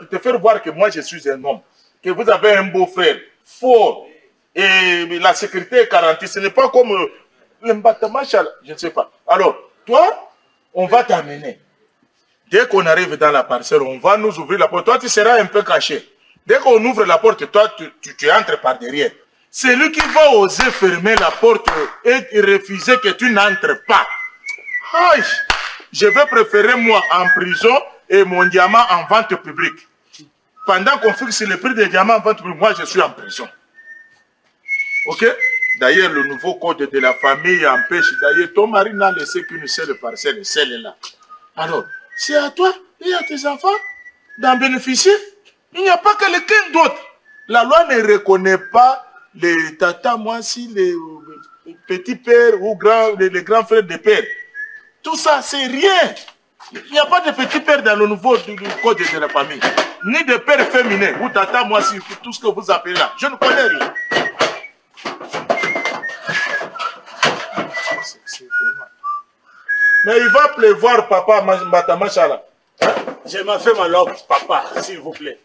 te faire voir que moi je suis un homme, que vous avez un beau frère, fort, et la sécurité est garantie. Ce n'est pas comme le bâtiment, je ne sais pas. Alors, toi, on va t'amener. Dès qu'on arrive dans la parcelle, on va nous ouvrir la porte. Toi, tu seras un peu caché. Dès qu'on ouvre la porte, toi, tu entres par derrière. C'est lui qui va oser fermer la porte et refuser que tu n'entres pas. Aïe, je vais préférer moi en prison et mon diamant en vente publique. Pendant qu'on fixe le prix des diamants en vente publique, moi je suis en prison. Ok? D'ailleurs, le nouveau code de la famille empêche. D'ailleurs, ton mari n'a laissé qu'une seule parcelle, celle-là. Alors, c'est à toi et à tes enfants d'en bénéficier. Il n'y a pas quelqu'un d'autre. La loi ne reconnaît pas les tatas, moi si les petits pères ou les grands frères de père. Tout ça, c'est rien. Il n'y a pas de petits pères dans le nouveau code de la famille. Ni de père féminin ou tata, moi si tout ce que vous appelez là. Je ne connais rien. Mais il va pleuvoir, papa, Matamachala. Hein? Je m'en fais ma lobe, papa, s'il vous plaît.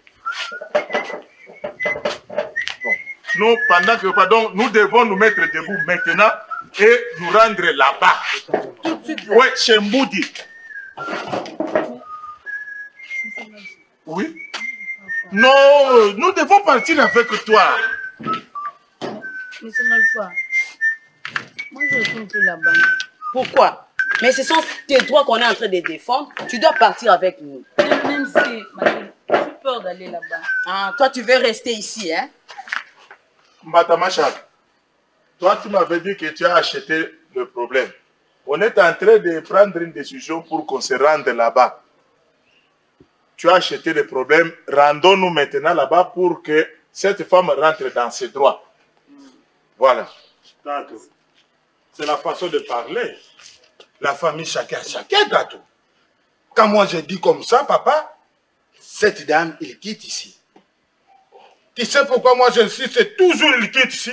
Nous, pendant que, pardon, nous devons nous mettre debout maintenant et nous rendre là-bas. Oui, chez Mboudi. Oui. Non, nous devons partir avec toi. Monsieur Malfoy, moi je ne retourne plus là-bas. Pourquoi? Mais ce sont tes droits qu'on est en train de défendre. Tu dois partir avec nous. Même si, Marie, j'ai peur d'aller là-bas. Ah, toi, tu veux rester ici, hein? Matamachal, toi, tu m'avais dit que tu as acheté le problème. On est en train de prendre une décision pour qu'on se rende là-bas. Tu as acheté le problème. Rendons-nous maintenant là-bas pour que cette femme rentre dans ses droits. Voilà. C'est la façon de parler. La famille, chacun, gâteau. Quand moi je dis comme ça, papa, cette dame, il quitte ici. Tu sais pourquoi moi j'insiste toujours, il quitte ici?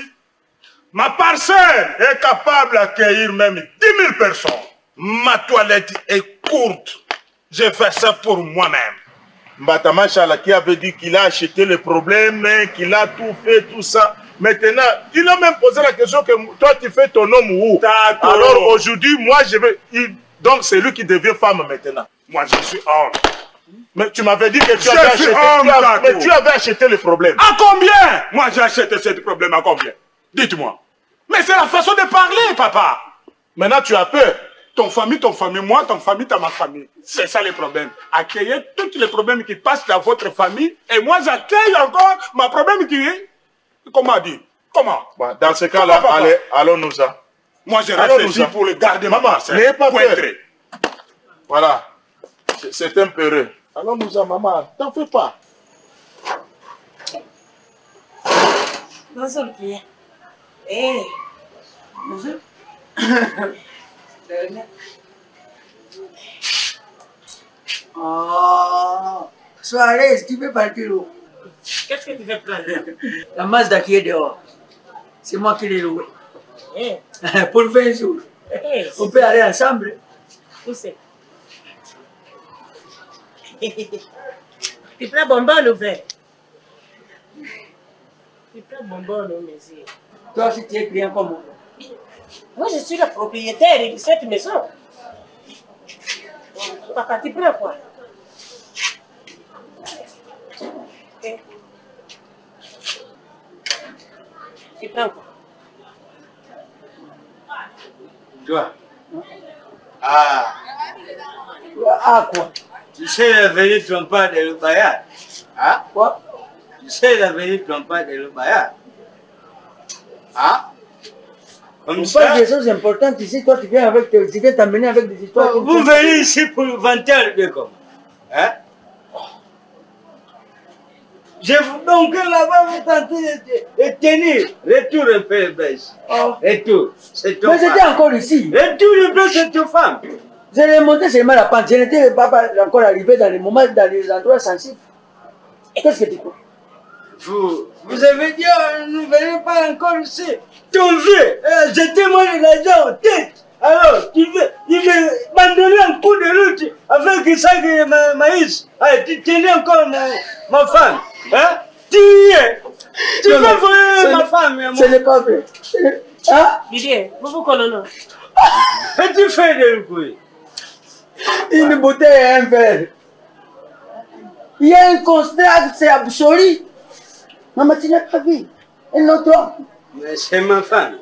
Ma parcelle est capable d'accueillir même 10 000 personnes. Ma toilette est courte. Je fais ça pour moi-même. Mbatama Chala qui avait dit qu'il a acheté le problème, qu'il a tout fait, tout ça. Maintenant, il a même posé la question que toi tu fais ton homme où? Alors aujourd'hui, moi je veux... Donc c'est lui qui devient femme maintenant. Moi je suis homme. Mais tu m'avais dit que tu avais acheté le problème. À combien? Moi j'ai acheté ce problème à combien? Dites-moi. Mais c'est la façon de parler, papa. Maintenant tu as peur. Ton famille, moi, ton famille, t'as ma famille. C'est ça le problème. Accueillez tous les problèmes qui passent dans votre famille et moi j'accueille encore ma problème qui est... Comment dire? Comment? Bon, dans ce cas-là, allons-nous-en. Moi je reste ici pour le garder, maman. N'ayez pas peur. Voilà. C'est un peu heureux. Allons-nous-en, maman. T'en fais pas. Bonjour, Pierre. Eh. Bonjour. Oh, Suarez, tu peux partir où? Qu'est-ce que tu veux prendre? La Mazda qui est dehors. C'est moi qui l'ai louée. Pour 20 jours. On peut aller ensemble. Où c'est? Tu prends bonbon ou verre? Tu prends bonbon ou monsieur? Toi aussi, tu es client comme moi. Moi, je suis le propriétaire de cette maison. Papa, tu prends quoi? Tu prends quoi? Toi. Ah, quoi? Tu sais l'avenir trompade de l'Ubaya? Hein? Quoi? Tu sais l'avenir trompade de l'Ubaya? Hein? Comme ça. On parle des choses importantes ici, toi tu viens t'amener avec des histoires. Vous venez ici pour vanter le comment? Hein? Je vous donc là-bas, vous tentez de tenir. Retour un peu le baisse. Retour. C'est ton mais j'étais encore ici. Retour le baisse, c'est ta femme. Je l'ai monté seulement la pente. Je n'étais pas encore arrivé dans les moments, dans les endroits sensibles. Qu'est-ce que tu crois? Vous avez dit, nous ne venons pas encore ici. Ton vieux, jetez-moi de l'argent en tête. Alors, il veut m'abandonner un coup de route avec un sac de maïs. Tu tenais encore ma femme. Hein? Tu vas voler ma femme. Ce n'est pas vrai. Hein? Didier, vous colonel. Et tu fais de couilles. Une bouteille et un verre. Il y a un contrat, c'est absolu. Maman, tu n'as pas vu. Un autre homme. Mais c'est ma femme.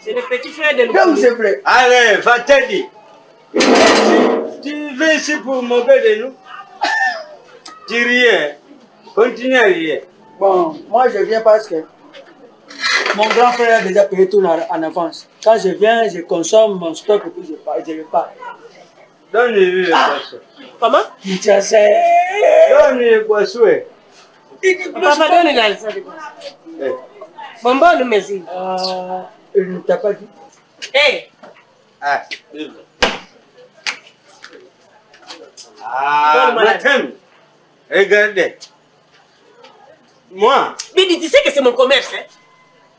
C'est le petit frère de Comme c'est vrai. Allez, va te dire. Tu veux ici pour moquer de nous? Tu riais. Continue à rire. Bon, moi je viens parce que mon grand frère a déjà payé tout en avance. Quand je viens, je consomme mon stock et puis je repars. Donne-lui le poisson. Comment? Donne-lui le poisson. Papa, donne l'argent. Bonbon ou merci? Il ne t'a pas dit. Hé! Madame, regardez. Moi. Bidi, tu sais que c'est mon commerce, hein?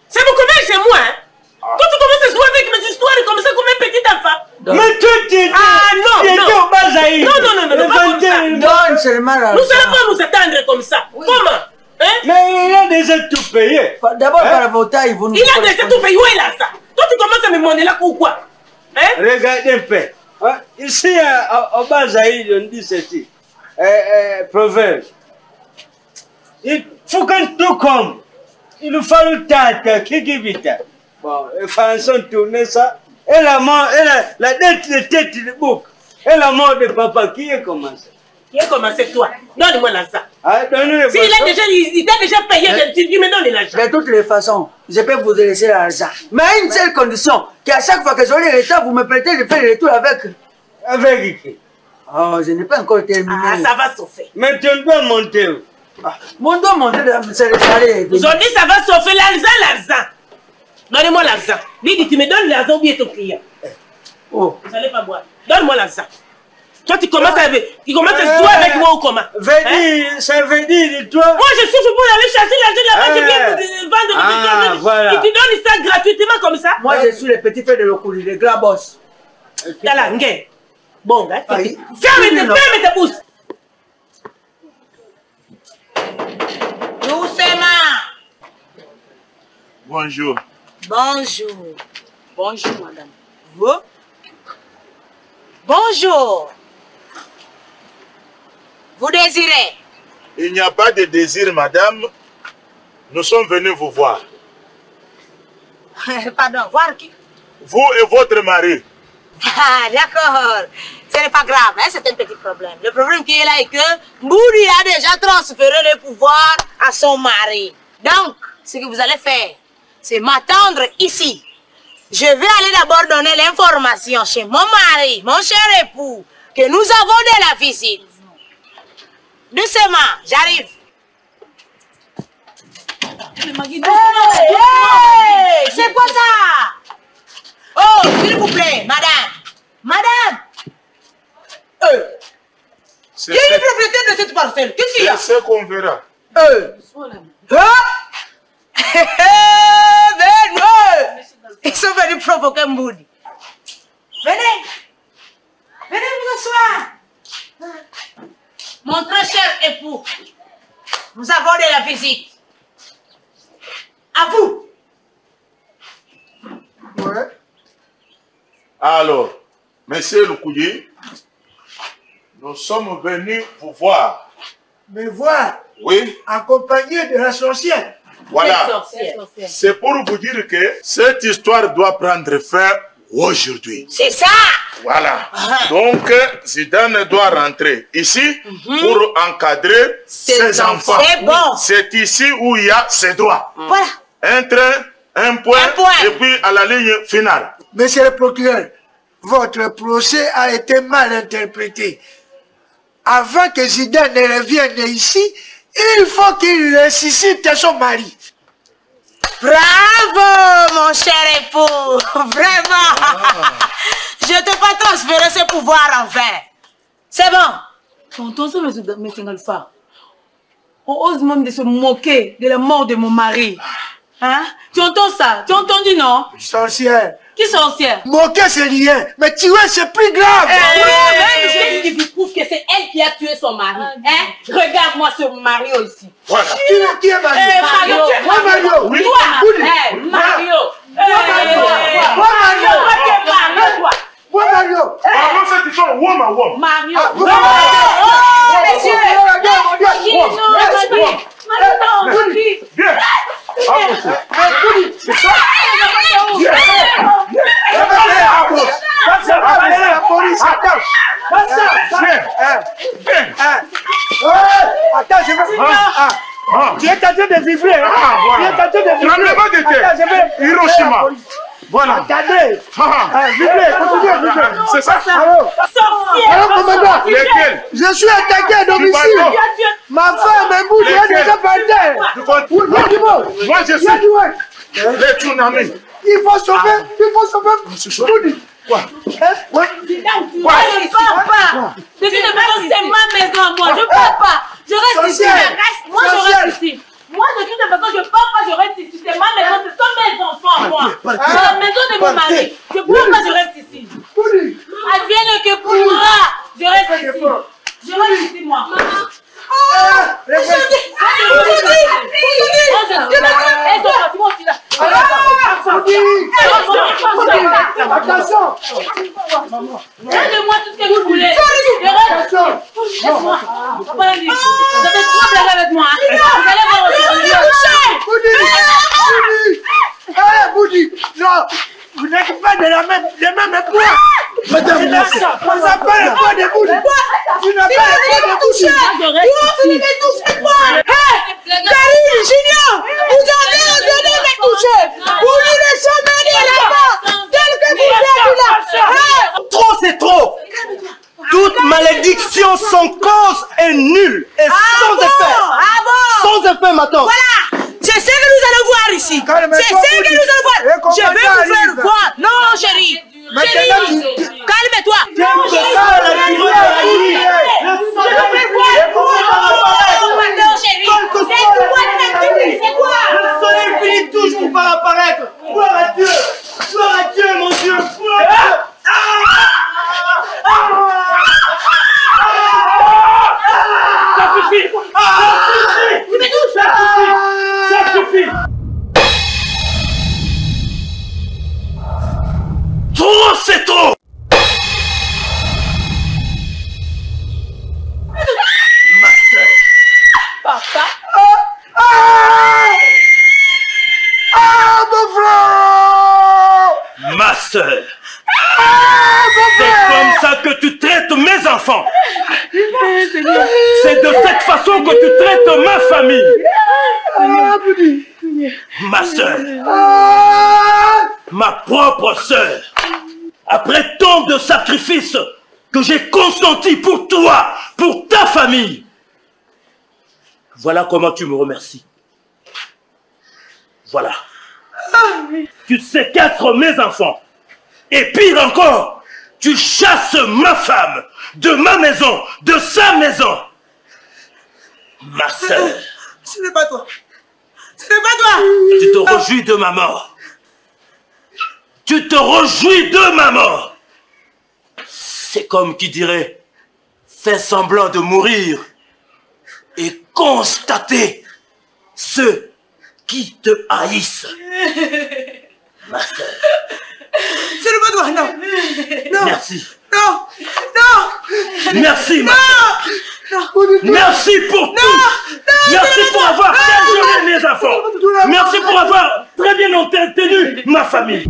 C'est mon commerce, c'est moi, hein? Quand tu commences à jouer avec mes histoires comme ça, comme un petit enfant. Mais toi, tu es. Non, au Bazaï. Non, pas comme ça. Donne seulement l'argent. Nous allons pas nous attendre comme ça. Oui. Comment? Hein? Mais il a déjà tout payé. D'abord, par vos tailles, vous nous. Il a déjà tout payé. Où est là, ça? Toi, tu commences à me demander là pourquoi? Hein? Regardez un peu. Ici, au Bazaï, on dit ceci. Proverbe. Il faut qu'on tout comme. Il nous faut le tata, qui vite. Bon, les Français tourner ça. Et la mort, la dette de tête de bouc. Et la mort de papa, qui est commencé? Qui est commencé, toi? Donne-moi l'argent. Donne-le. Il t'a déjà payé, tu me donnes l'argent. De toutes les façons, je peux vous laisser l'argent. Mais à une seule condition, qu'à chaque fois que j'aurai le temps, vous me prêtez de faire le retour avec. Avec qui? Oh, je n'ai pas encore terminé. Ça va s'offrir. Mais tu dois monter où? Mon doigt monter de la aujourd'hui, ça va s'offrir l'argent. Donnez-moi l'argent. Bidi, tu me donnes l'argent ou bien ton client? Oh. Vous n'allez pas boire. Donne-moi l'argent. Toi, tu commences à jouer avec moi ou comment? Ça veut dire, toi. Moi, je souffre pour aller chercher l'argent là-bas. Tu viens de vendre le voilà. Et tu donnes ça gratuitement comme ça? Moi, je suis le petit frère de l'Okuli, le grand boss. Tala, nge. Bon, là, ferme ta bouche. Doucement. Bonjour. Bonjour. Bonjour, madame. Vous? Bonjour. Vous désirez? Il n'y a pas de désir, madame. Nous sommes venus vous voir. Pardon, voir qui? Vous et votre mari. Ah, d'accord. Ce n'est pas grave, hein? C'est un petit problème. Le problème qui est là est que Mboudi a déjà transféré le pouvoir à son mari. Donc, ce que vous allez faire, c'est m'attendre ici. Je vais aller d'abord donner l'information chez mon mari, mon cher époux, que nous avons de la visite. Doucement, j'arrive. Hey, c'est quoi ça? Oh, s'il vous plaît, madame. Madame. Qui est le propriétaire de cette parcelle? Qu'est-ce qu'il y a? C'est ce qu'on verra. Ils sont venus provoquer Moody. Venez. Venez vous asseoir. Mon très cher époux, nous avons de la visite. À vous. Ouais. Alors, monsieur Lukuyi, nous sommes venus vous voir. Me voir? Oui. Accompagné de la sorcière. Voilà. C'est pour vous dire que cette histoire doit prendre fin aujourd'hui. C'est ça. Voilà. Donc, Zidane doit rentrer ici pour encadrer ses enfants. C'est bon. C'est ici où il y a ses droits. Voilà. Un train, un point, et puis à la ligne finale. Monsieur le procureur, votre procès a été mal interprété. Avant que Zidane ne revienne ici, il faut qu'il ressuscite son mari. Bravo, mon cher époux. Vraiment. Je ne t'ai pas transféré ce pouvoir enfin. C'est bon. Tonton, c'est M. Ngalfa. On ose même de se moquer de la mort de mon mari. Hein? Tu entends ça? Tu as entendu, non? Sorcière. Qui sorcière? Moquer, c'est rien. Mais tuer, c'est plus grave. Je qui vous prouve que c'est elle qui a tué son mari. Hein? Regarde-moi ce Mario ici. Voilà. Qui est Mario? Mario. Moi, Mario. Oui. Toi. Mario. Moi, Mario. Moi, Mario. Parlons cette histoire, woman, woman. Mario. Monsieur. Bien. C'est ça? Attends, je vais... Tu es en train de vibrer. Tu es en train de vibrer. Tremblement de terre. Hiroshima. Voilà. Attendez. Vibrez, continuez à vibrer. C'est ça? Alors, commandant. Lesquels? Je suis attaqué à domicile. Ma femme est bout, elle est déjà par terre. Moi, je suis les tsunamis. Il faut sauver. Moudi. Quoi? Je ne pars pas. De toute façon, c'est ma maison à moi. Je ne pars pas. Je reste ici. Moi, je reste ici. Moi, de toute façon, je ne pars pas, je reste ici. C'est ma maison, ce sont mes enfants à moi. C'est la maison de mon mari. Je ne pars pas, je reste ici. Advienne que pourra. Je reste ici. Je reste ici, moi. Attention. Donnez-moi tout ce que vous voulez. Laisse-moi. Vous avez trop blagué avec moi. Vous allez voir aujourd'hui. Boudi. Non. Vous n'êtes pas de la même poids. Madame, vous appelez le poids de Boudi. Tu n'as pas le poids de Boudi. Vous ne me touchez pas. Karine, Junior, vous avez osé de me toucher. Vous ne le jamais de là-bas. Tel que vous êtes là. Trop, c'est trop. Toute malédiction sans cause est nulle et sans effet. Sans effet, maintenant. Voilà. C'est ce que nous allons voir ici. C'est ce que nous allons voir. Je vais vous faire voir. Non, chérie. Chérie, calme-toi. Non, chérie. C'est quoi? Le soleil finit toujours par apparaître. Gloire à Dieu. Gloire à Dieu, mon Dieu. Gloire à Dieu. Ça suffit. Ça suffit. Trop, c'est trop. Papa. Mon frère. Ma soeur. C'est comme ça que tu traites mes enfants. C'est de cette façon que tu traites ma famille. Ma soeur. Ma propre soeur. Après tant de sacrifices que j'ai consentis pour toi, pour ta famille. Voilà comment tu me remercies. Voilà. Tu séquestres mes enfants. Et pire encore, tu chasses ma femme de ma maison, de sa maison. Ma sœur. Ce n'est pas toi. Ce n'est pas toi. Tu te réjouis de ma mort. Tu te réjouis de ma mort. C'est comme qui dirait, fais semblant de mourir et constater ceux qui te haïssent. Ma sœur. Ce n'est pas toi, non. Non. Merci. Non. Non. Merci, ma sœur. Merci pour tout. Merci pour avoir bien géré mes enfants. Merci pour avoir très bien entretenu ma famille.